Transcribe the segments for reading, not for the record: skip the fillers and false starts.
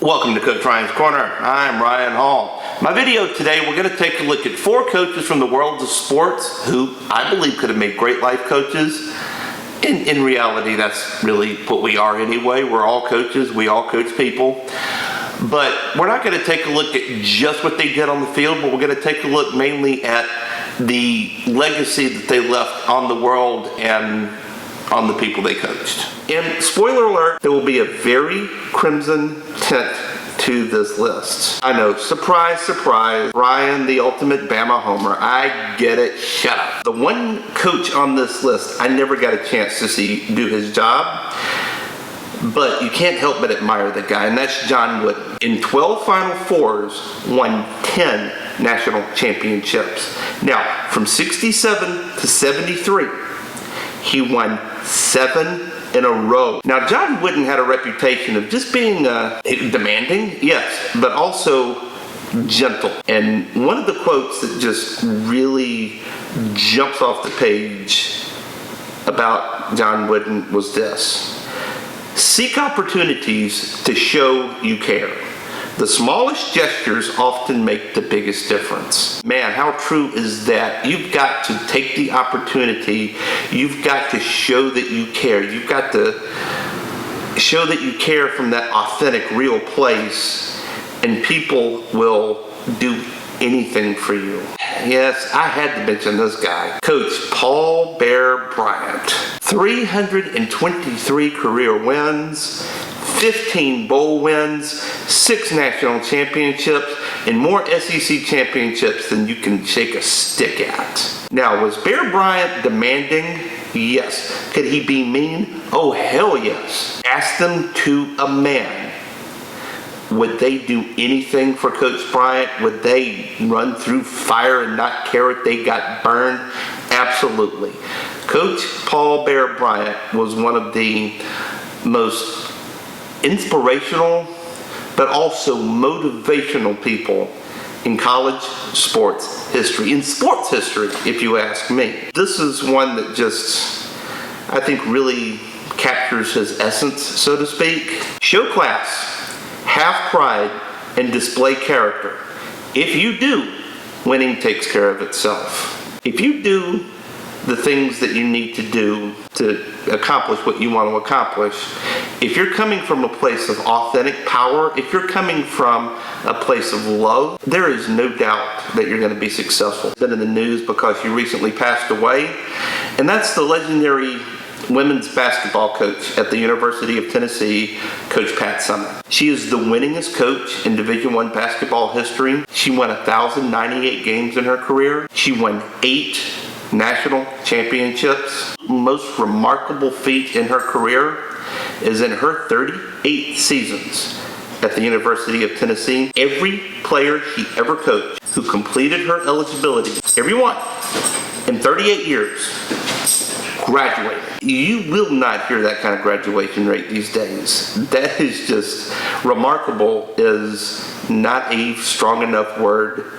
Welcome to Coach Ryan's Corner. I'm Ryan Hall. My video today, we're going to take a look at 4 coaches from the world of sports who I believe could have made great life coaches. In reality, that's really what we are anyway. We're all coaches. We all coach people. But we're not going to take a look at just what they did on the field, but we're going to take a look mainly at the legacy that they left on the world and on the people they coached. And spoiler alert, there will be a very crimson tint to this list. I know, surprise, surprise, Ryan, the ultimate Bama homer. I get it, shut up. The one coach on this list I never got a chance to see do his job, but you can't help but admire the guy, and that's John Wooden. In 12 Final Fours, won 10 national championships. Now, from 67 to 73, he won 7 in a row. Now, John Wooden had a reputation of just being demanding, yes, but also gentle. And one of the quotes that just really jumps off the page about John Wooden was this: "Seek opportunities to show you care. The smallest gestures often make the biggest difference." Man, how true is that? You've got to take the opportunity. You've got to show that you care. You've got to show that you care from that authentic, real place, and people will do anything for you. Yes, I had to mention this guy. Coach Paul Bear Bryant. 323 career wins, 15 bowl wins, 6 national championships, and more SEC championships than you can shake a stick at. Now, was Bear Bryant demanding? Yes. Could he be mean? Oh, hell yes. Ask them to a man. Would they do anything for Coach Bryant? Would they run through fire and not care if they got burned? Absolutely. Coach Paul Bear Bryant was one of the most inspirational but also motivational people in college sports history, in sports history, if you ask me. This is one that just, I think, really captures his essence, so to speak. Show class, have pride, and display character. If you do, winning takes care of itself. If you do the things that you need to do to accomplish what you want to accomplish, if you're coming from a place of authentic power, if you're coming from a place of love, there is no doubt that you're going to be successful. It's been in the news because you recently passed away, and that's the legendary women's basketball coach at the University of Tennessee, Coach Pat Summitt. She is the winningest coach in Division I basketball history. She won 1,098 games in her career. She won 8 national championships. Most remarkable feat in her career is in her 38 seasons at the University of Tennessee. Every player she ever coached who completed her eligibility, everyone, in 38 years, graduated. You will not hear that kind of graduation rate these days. That is just remarkable, is not a strong enough word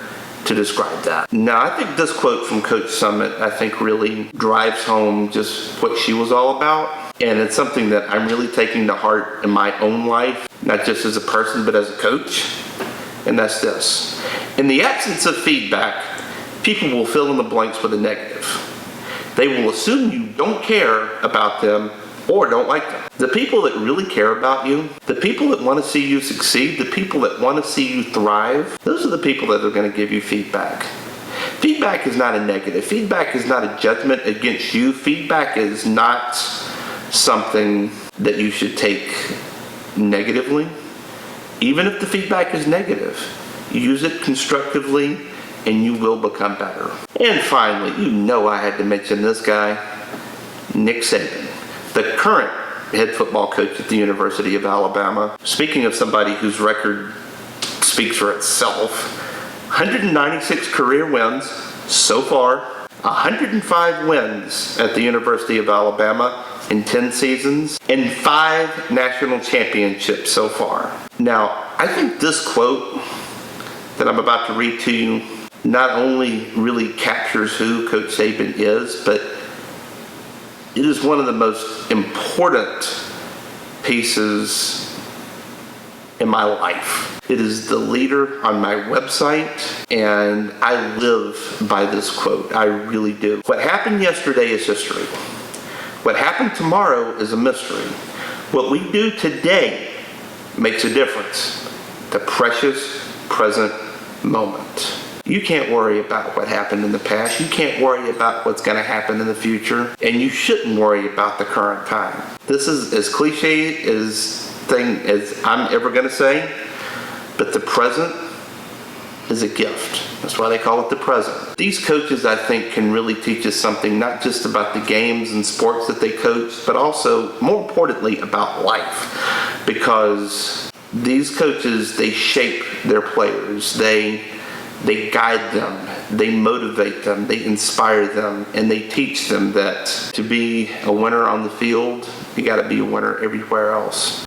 to describe that. Now, I think this quote from Coach Summitt, I think, really drives home just what she was all about. And it's something that I'm really taking to heart in my own life, not just as a person, but as a coach. And that's this: in the absence of feedback, people will fill in the blanks with a negative. They will assume you don't care about them or don't like them. The people that really care about you, the people that want to see you succeed, the people that want to see you thrive, those are the people that are going to give you feedback. Feedback is not a negative. Feedback is not a judgment against you. Feedback is not something that you should take negatively. Even if the feedback is negative, use it constructively and you will become better. And finally, you know I had to mention this guy, Nick Saban, the current head football coach at the University of Alabama. Speaking of somebody whose record speaks for itself, 196 career wins so far, 105 wins at the University of Alabama in 10 seasons, and 5 national championships so far. Now, I think this quote that I'm about to read to you not only really captures who Coach Saban is, but it is one of the most important pieces in my life. It is the leader on my website, and I live by this quote. I really do. What happened yesterday is history. What happened tomorrow is a mystery. What we do today makes a difference. The precious present moment. You can't worry about what happened in the past. You can't worry about what's going to happen in the future. And you shouldn't worry about the current time. This is as cliche as I'm ever going to say, but the present is a gift. That's why they call it the present. These coaches, I think, can really teach us something, not just about the games and sports that they coach, but also, more importantly, about life. Because these coaches, they shape their players. They guide them, they motivate them, they inspire them, and they teach them that to be a winner on the field, you got to be a winner everywhere else.